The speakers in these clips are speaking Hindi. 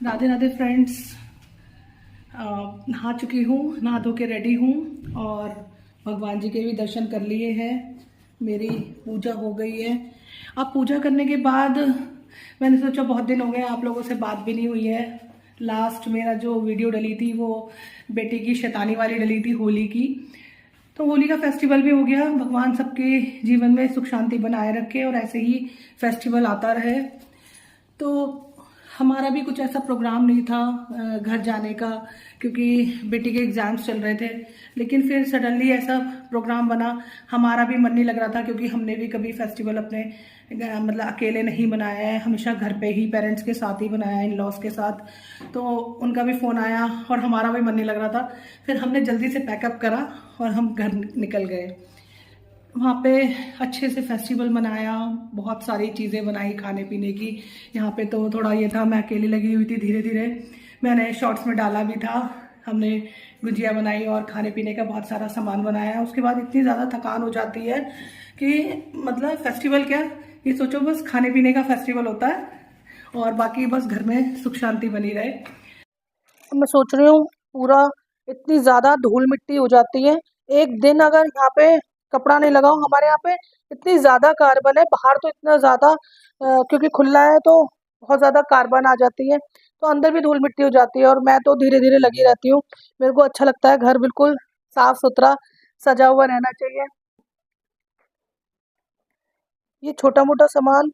राधे राधे फ्रेंड्स। नहा चुकी हूँ, नहा धो के रेडी हूँ और भगवान जी के भी दर्शन कर लिए हैं। मेरी पूजा हो गई है। अब पूजा करने के बाद मैंने सोचा बहुत दिन हो गए आप लोगों से बात भी नहीं हुई है। लास्ट मेरा जो वीडियो डली थी वो बेटी की शैतानी वाली डली थी, होली की। तो होली का फेस्टिवल भी हो गया। भगवान सबके जीवन में सुख शांति बनाए रखे और ऐसे ही फेस्टिवल आता रहे। तो हमारा भी कुछ ऐसा प्रोग्राम नहीं था घर जाने का, क्योंकि बेटी के एग्ज़ाम्स चल रहे थे। लेकिन फिर सडनली ऐसा प्रोग्राम बना। हमारा भी मन नहीं लग रहा था, क्योंकि हमने भी कभी फेस्टिवल अपने मतलब अकेले नहीं बनाया है, हमेशा घर पे ही पेरेंट्स के साथ ही बनाया है, इन लॉज के साथ। तो उनका भी फ़ोन आया और हमारा भी मन नहीं लग रहा था। फिर हमने जल्दी से पैकअप करा और हम घर निकल गए। वहाँ पे अच्छे से फेस्टिवल मनाया, बहुत सारी चीज़ें बनाई खाने पीने की। यहाँ पे तो थोड़ा ये था, मैं अकेली लगी हुई थी। धीरे धीरे मैंने शॉर्ट्स में डाला भी था। हमने गुजिया बनाई और खाने पीने का बहुत सारा सामान बनाया। उसके बाद इतनी ज़्यादा थकान हो जाती है कि मतलब फेस्टिवल क्या, ये सोचो बस खाने पीने का फेस्टिवल होता है और बाकी बस घर में सुख शांति बनी रहे। मैं सोच रही हूँ पूरा इतनी ज़्यादा धूल मिट्टी हो जाती है। एक दिन अगर यहाँ पे कपड़ा नहीं लगाओ, हमारे यहाँ पे इतनी ज़्यादा कार्बन है। बाहर तो इतना ज़्यादा क्योंकि खुला है तो बहुत ज़्यादा कार्बन आ जाती है, तो अंदर भी धूल मिट्टी हो जाती है। और मैं तो धीरे धीरे लगी रहती हूँ। मेरे को अच्छा लगता है घर बिल्कुल साफ सुथरा सजा हुआ रहना चाहिए। ये छोटा मोटा सामान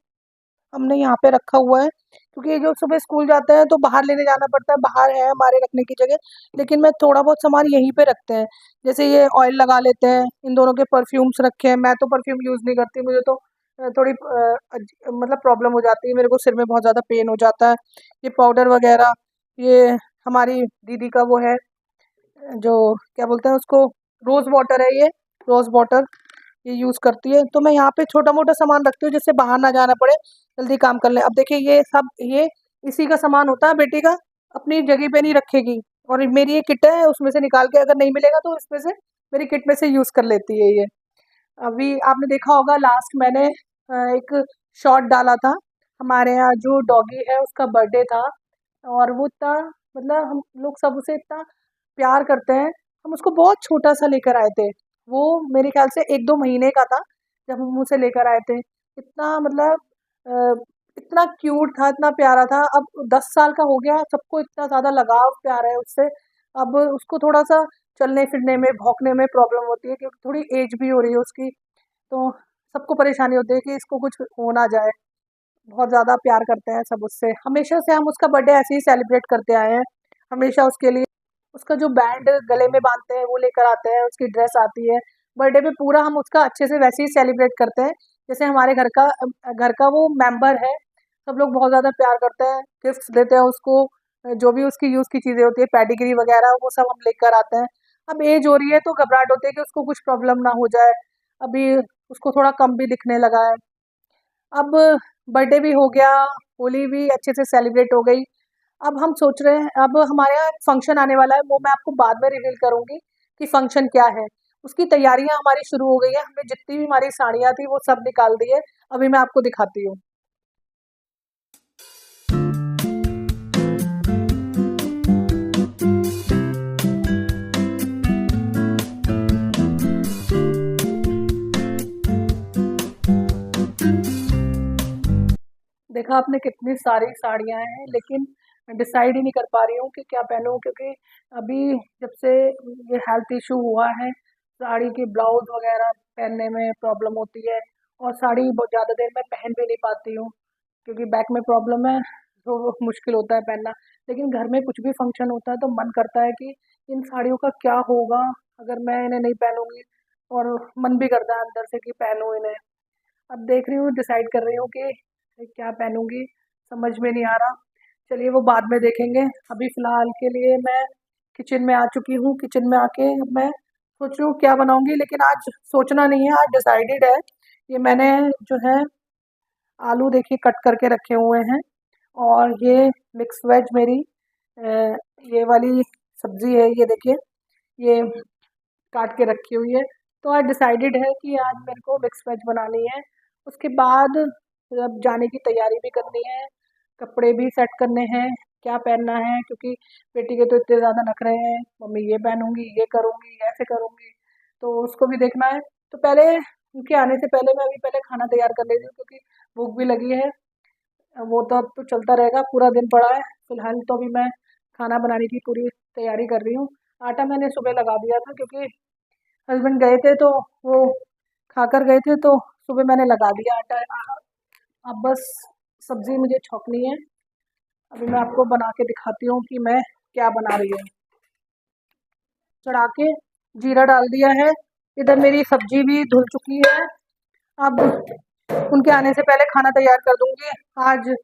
हमने यहाँ पे रखा हुआ है, क्योंकि ये जो सुबह स्कूल जाते हैं तो बाहर लेने जाना पड़ता है। बाहर है हमारे रखने की जगह, लेकिन मैं थोड़ा बहुत सामान यहीं पे रखते हैं। जैसे ये ऑयल लगा लेते हैं, इन दोनों के परफ्यूम्स रखे हैं। मैं तो परफ्यूम यूज़ नहीं करती, मुझे तो थोड़ी मतलब प्रॉब्लम हो जाती है, मेरे को सिर में बहुत ज़्यादा पेन हो जाता है। ये पाउडर वगैरह, ये हमारी दीदी का वो है, जो क्या बोलते हैं उसको, रोज़ वाटर है ये, रोज़ वाटर ये यूज़ करती है। तो मैं यहाँ पे छोटा मोटा सामान रखती हूँ, जिससे बाहर ना जाना पड़े, जल्दी काम कर ले। अब देखिए ये सब ये इसी का सामान होता है। बेटी का अपनी जगह पे नहीं रखेगी, और मेरी ये किट है, उसमें से निकाल के अगर नहीं मिलेगा तो इसमें से मेरी किट में से यूज़ कर लेती है ये। अभी आपने देखा होगा लास्ट मैंने एक शॉर्ट डाला था। हमारे यहाँ जो डॉगी है उसका बर्थडे था, और वो इतना मतलब हम लोग सब उसे इतना प्यार करते हैं। हम उसको बहुत छोटा सा लेकर आए थे। वो मेरे ख्याल से 1-2 महीने का था जब हम उसे लेकर आए थे। इतना मतलब इतना क्यूट था, इतना प्यारा था। अब 10 साल का हो गया, सबको इतना ज़्यादा लगाव प्यार है उससे। अब उसको थोड़ा-सा चलने फिरने में, भौंकने में प्रॉब्लम होती है, क्योंकि थोड़ी एज भी हो रही है उसकी। तो सबको परेशानी होती है कि इसको कुछ हो ना जाए। बहुत ज़्यादा प्यार करते हैं सब उससे। हमेशा से हम उसका बर्थडे ऐसे ही सेलिब्रेट करते आए हैं। हमेशा उसके लिए उसका जो बैंड गले में बांधते हैं वो लेकर आते हैं, उसकी ड्रेस आती है। बर्थडे पे पूरा हम उसका अच्छे से वैसे ही सेलिब्रेट करते हैं, जैसे हमारे घर का वो मेंबर है। सब लोग बहुत ज़्यादा प्यार करते हैं, गिफ्ट्स देते हैं उसको। जो भी उसकी यूज़ की चीज़ें होती है, पेडिग्री वगैरह, वो सब हम लेकर आते हैं। अब एज हो रही है तो घबराहट होती है कि उसको कुछ प्रॉब्लम ना हो जाए। अभी उसको थोड़ा कम भी दिखने लगा है। अब बर्थडे भी हो गया, होली भी अच्छे से सेलिब्रेट हो गई। अब हम सोच रहे हैं, अब हमारे यहाँ फंक्शन आने वाला है, वो मैं आपको बाद में रिवील करूंगी कि फंक्शन क्या है। उसकी तैयारियां हमारी शुरू हो गई है। हमने जितनी भी हमारी साड़ियाँ थी वो सब निकाल दी है। अभी मैं आपको दिखाती हूँ। देखा आपने कितनी सारी साड़ियाँ हैं, लेकिन डिसाइड ही नहीं कर पा रही हूँ कि क्या पहनूँ, क्योंकि अभी जब से ये हेल्थ इशू हुआ है, साड़ी के ब्लाउज वगैरह पहनने में प्रॉब्लम होती है, और साड़ी बहुत ज़्यादा देर मैं पहन भी नहीं पाती हूँ, क्योंकि बैक में प्रॉब्लम है, तो वो मुश्किल होता है पहनना। लेकिन घर में कुछ भी फंक्शन होता है तो मन करता है कि इन साड़ियों का क्या होगा अगर मैं इन्हें नहीं पहनूंगी, और मन भी करता है अंदर से कि पहनूं इन्हें। अब देख रही हूँ, डिसाइड कर रही हूँ कि क्या पहनूंगी, समझ में नहीं आ रहा। चलिए वो बाद में देखेंगे। अभी फ़िलहाल के लिए मैं किचन में आ चुकी हूँ। किचन में आके मैं सोच रही हूँ क्या बनाऊंगी, लेकिन आज सोचना नहीं है, आज डिसाइडेड है। ये मैंने जो है आलू देखिए कट करके रखे हुए हैं, और ये मिक्स वेज मेरी अ, ये वाली सब्जी है, ये देखिए ये काट के रखी हुई है। तो आज डिसाइडेड है कि आज मेरे को मिक्स वेज बनानी है। उसके बाद अब जाने की तैयारी भी करनी है, कपड़े भी सेट करने हैं, क्या पहनना है, क्योंकि बेटी के तो इतने ज़्यादा नखरे हैं, मम्मी ये पहनूंगी, ये करूंगी, ऐसे करूंगी, तो उसको भी देखना है। तो पहले उनके आने से पहले मैं अभी पहले खाना तैयार कर लेती हूँ, क्योंकि भूख भी लगी है। वो तो अब तो चलता रहेगा, पूरा दिन पड़ा है। फिलहाल तो अभी मैं खाना बनाने की पूरी तैयारी कर रही हूँ। आटा मैंने सुबह लगा दिया था, क्योंकि हस्बैंड गए थे तो वो खाकर गए थे, तो सुबह मैंने लगा दिया आटा। अब बस सब्जी मुझे छौंकनी है। अभी मैं आपको बना के दिखाती हूँ कि मैं क्या बना रही हूँ। चढ़ा के जीरा डाल दिया है। इधर मेरी सब्जी भी धुल चुकी है। अब उनके आने से पहले खाना तैयार कर दूंगी। आज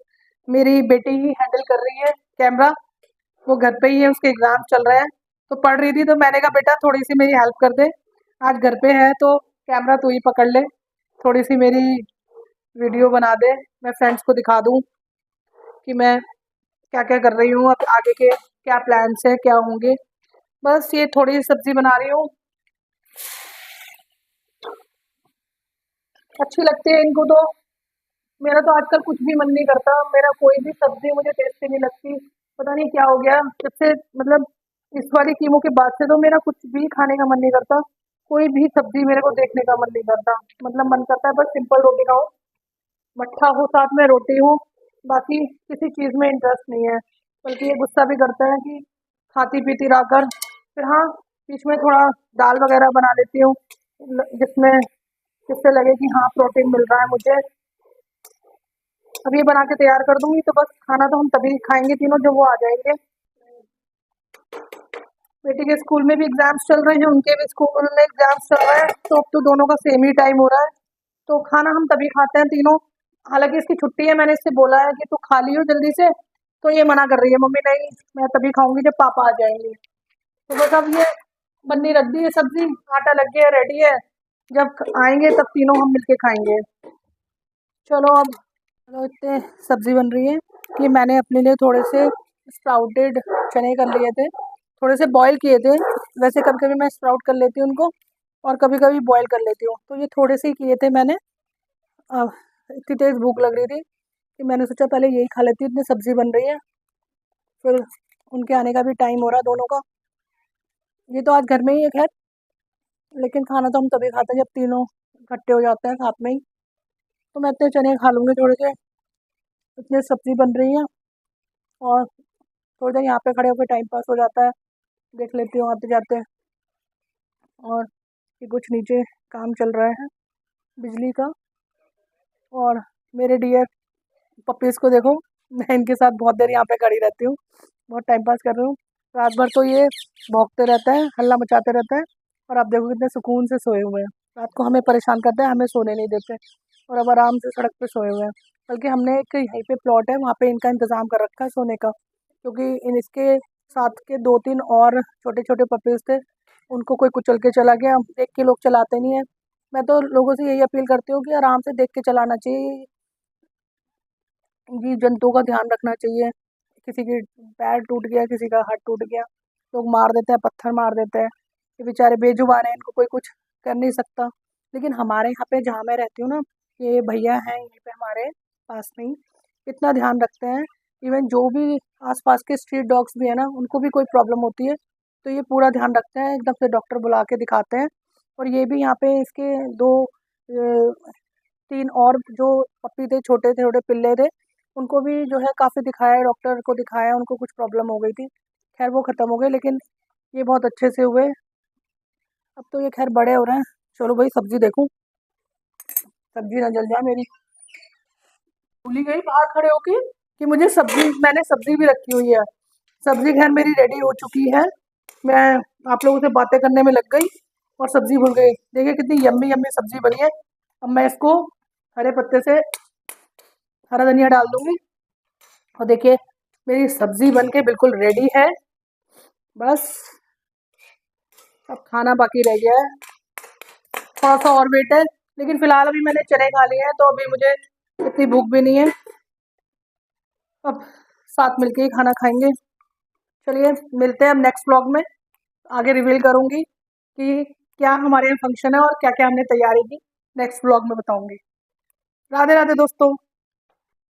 मेरी बेटी ही हैंडल कर रही है कैमरा, वो घर पे ही है, उसके एग्जाम चल रहे हैं, तो पढ़ रही थी, तो मैंने कहा बेटा थोड़ी सी मेरी हेल्प कर दे, आज घर पे है तो कैमरा तू ही पकड़ ले, थोड़ी सी मेरी वीडियो बना दे, मैं फ्रेंड्स को दिखा दूँ कि मैं क्या क्या कर रही हूँ, अब आगे के क्या प्लान्स है, क्या होंगे। बस ये थोड़ी सी सब्जी बना रही हूँ, अच्छी लगती है इनको तो। मेरा तो आजकल कुछ भी मन नहीं करता, मेरा कोई भी सब्जी मुझे टेस्टी नहीं लगती। पता नहीं क्या हो गया, जब से मतलब इस वाली कीमो के बाद से तो मेरा कुछ भी खाने का मन नहीं करता। कोई भी सब्जी मेरे को देखने का मन नहीं करता, मतलब मन करता है बस सिंपल रोटी खाओ, मट्ठा हो साथ में, रोटी हो, बाकी किसी चीज़ में इंटरेस्ट नहीं है। बल्कि ये गुस्सा भी करता है कि खाती पीती रहकर। फिर हाँ, बीच में थोड़ा दाल वगैरह बना लेती हूँ, जिसमें जिससे लगे कि हाँ प्रोटीन मिल रहा है मुझे। अब ये बना के तैयार कर दूंगी, तो बस खाना तो हम तभी खाएंगे तीनों जब वो आ जाएंगे। बेटी के स्कूल में भी एग्जाम्स चल रहे हैं, उनके भी स्कूल में एग्जाम्स चल रहे हैं, तो अब तो दोनों का सेम ही टाइम हो रहा है, तो खाना हम तभी खाते हैं तीनों। हालांकि इसकी छुट्टी है, मैंने इससे बोला है कि तू खा लियो जल्दी से, तो ये मना कर रही है, मम्मी नहीं मैं तभी खाऊंगी जब पापा आ जाएंगे। तो बस अब ये बननी रख दी है सब्जी, आटा लग गया रेडी है, जब आएंगे तब तीनों हम मिलके खाएंगे। चलो अब, चलो इतने सब्जी बन रही है। ये मैंने अपने लिए थोड़े से स्प्राउटेड चने कर लिए थे, थोड़े से बॉईल किए थे। वैसे कभी कभी मैं स्प्राउट कर लेती हूँ उनको, और कभी कभी बॉईल कर लेती हूँ, तो ये थोड़े से ही किए थे मैंने। इतनी तेज़ भूख लग रही थी कि मैंने सोचा पहले यही खा लेती हूँ, इतनी सब्जी बन रही है, फिर उनके आने का भी टाइम हो रहा है दोनों का। ये तो आज घर में ही है खैर, लेकिन खाना तो हम तभी खाते हैं जब तीनों इकट्ठे हो जाते हैं साथ में ही। तो मैं इतने चने खा लूँगी थोड़े से, इतनी सब्जी बन रही है, और थोड़ी देर यहाँ पे खड़े होकर टाइम पास हो जाता है, देख लेती हूँ आते जाते। और ये कुछ नीचे काम चल रहा है बिजली का। और मेरे डियर पपीज़ को देखो, मैं इनके साथ बहुत देर यहाँ पे खड़ी रहती हूँ, बहुत टाइम पास कर रही हूँ। रात भर तो ये भौंकते रहते हैं, हल्ला मचाते रहते हैं, और आप देखो कितने सुकून से सोए हुए हैं। रात को हमें परेशान करते हैं, हमें सोने नहीं देते, और अब आराम से सड़क पे सोए हुए हैं। बल्कि हमने एक यहीं पे प्लॉट है, वहाँ पे इनका इंतज़ाम कर रखा है सोने का, क्योंकि इन इसके साथ के 2-3 और छोटे छोटे पपीज़ थे, उनको कोई कुचल के चला गया। देख के लोग चलाते नहीं है। मैं तो लोगों से यही अपील करती हूँ कि आराम से देख के चलाना चाहिए, जीव जंतुओं का ध्यान रखना चाहिए। किसी की पैर टूट गया, किसी का हाथ टूट गया, लोग मार देते हैं, पत्थर मार देते हैं। ये बेचारे बेजुबान हैं, इनको कोई कुछ कर नहीं सकता। लेकिन हमारे यहाँ पे जहाँ मैं रहती हूँ ना, ये भैया हैं यहीं पे हमारे पास में ही, इतना ध्यान रखते हैं। इवन जो भी आसपास के स्ट्रीट डॉग्स भी है ना, उनको भी कोई प्रॉब्लम होती है तो ये पूरा ध्यान रखते हैं, एकदम से डॉक्टर बुला के दिखाते हैं। और ये भी यहाँ पे इसके 2-3 और जो पप्पी थे, छोटे थे, छोटे पिल्ले थे, उनको भी जो है काफ़ी दिखाया, डॉक्टर को दिखाया, उनको कुछ प्रॉब्लम हो गई थी, खैर वो ख़त्म हो गए। लेकिन ये बहुत अच्छे से हुए, अब तो ये खैर बड़े हो रहे हैं। चलो भाई सब्जी देखूं, सब्जी ना जल जाए मेरी। भूल ही गई बाहर खड़े होके कि मुझे सब्जी, मैंने सब्जी भी रखी हुई है। सब्जी खैर मेरी रेडी हो चुकी है, मैं आप लोगों से बातें करने में लग गई और सब्जी भूल गई। देखिए कितनी यम्मी यम्मी सब्जी बनी है। अब मैं इसको हरे पत्ते से हरा धनिया डाल दूंगी, और देखिए मेरी सब्जी बन के बिल्कुल रेडी है। बस अब खाना बाकी रह गया है, थोड़ा सा और वेट है, लेकिन फिलहाल अभी मैंने चने खा लिए हैं, तो अभी मुझे इतनी भूख भी नहीं है। अब साथ मिलके ही खाना खाएंगे। चलिए मिलते हैं अब नेक्स्ट व्लॉग में, आगे रिवील करूंगी कि क्या हमारे यहाँ फंक्शन है और क्या क्या हमने तैयारी की, नेक्स्ट व्लॉग में बताऊंगी। राधे राधे दोस्तों।